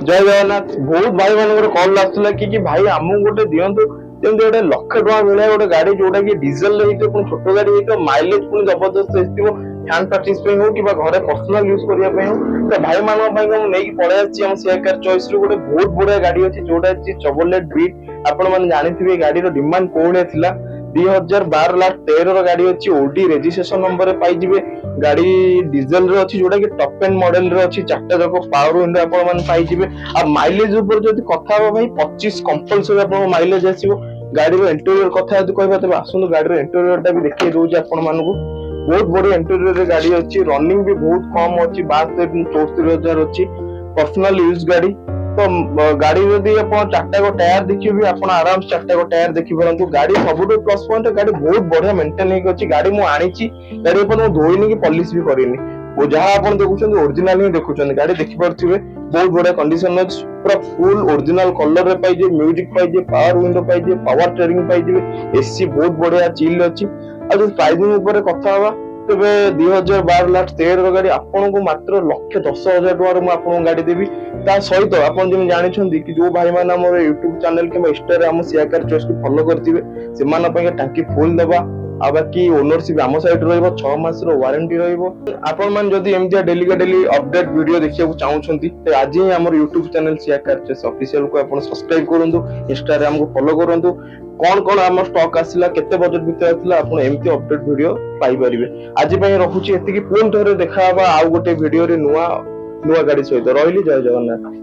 जय जगन्नाथ। बहुत भाई मान कल आसाला कि भाई आमको गोटे दिंतु जमी गोटे ₹1,00,000 मिले गोटे गाड़ी जोटा कि डीजेल छोट गाड़ी हो माइलेज पुणी जबरदस्त फैन प्राक्टिस हो कि घरे पर्सनाल यूज करने हो तो भाई मानी नहीं पलि आम शेयर चॉइस गोटे बहुत बढ़िया गाड़ी अच्छी जोटा चवरलेट बीट आपण जानी गाड़ी डिमांड कौन था 2012 गाड़ी अच्छी ओडी रेजिस्ट्रेशन नंबर पाइबे गाड़ी डीजेल रे अच्छी जोटा कि टॉप एंड मॉडल रे अच्छी चारटा जाक पावर विंडो आपण माने पाइबे आ माइलेज ऊपर जदी कथा हो भाई 25 कंपलसरी आपण माइलेज आसीबो गाड़ी रो इंटीरियर कथा जदी कहबा तबे आसुनु गाड़ी रो इंटीरियर टा भी देखि दोज आपण मानकू बहुत बड़ी इंटीरियर रे गाड़ी अच्छी रनिंग भी बहुत कम अच्छी 62-64,000 अच्छी पर्सनल यूज गाड़ी तो गाड़ी जदि आप चार्टा को टायर देखिए भी आप आराम से चार्टा को टायर देखी पारंतु गाड़ी सब प्लस पॉइंट गाड़ी बहुत बढ़िया मेंटेन होगी गाड़ी मुझे आनी गाड़ी धोईनी कि पॉलिश भी करनी वो जहाँ आप देखुं ओरिजिनल ही देखुं गाड़ी देखिपे बहुत बढ़िया कंडीशन अच्छी पूरा फुल ओरिजिनल कलर रे पाइजे म्यूजिक पाइजे पावर विंडो पाइजे पावर स्टीयरिंग पाइजे एसी बहुत बढ़िया चिल अच्छी आ जो प्राइसिंग ऊपर कथा हवा तेरे 2012,13 गाड़ी आपन को मात्र ₹1,10,000 आपन गाड़ी देवी ता सहित आपन जे जानि कि जो भाई माने हमर YouTube चैनल के इंस्टा रे हम शेयर कर चॉइस को फॉलो करथिबे से माने पय टांकी फुल देबा आ बाकी ओनरशिप आम साइड रहइबो 6 मास रो वारंटी रहइबो आपन मान जदी एमतिया डेली का डेली अपडेट वीडियो देखिया को चाहउछंती त आज ही हमर YouTube चैनल शेयर कर चॉइस ऑफिशियल को आपन सब्सक्राइब करंतु इंस्टा रे हमको फॉलो करंतु कौन हम स्टॉक आसिला केते बजट भितर आसिला आपन एमती अपडेट वीडियो पाई परिबे आज पय रखुची एतिकी पुन थोरे देखा बा आ गोटे वीडियो रे नुवा गाड़ी सहित रहिली जय जगन्नाथ।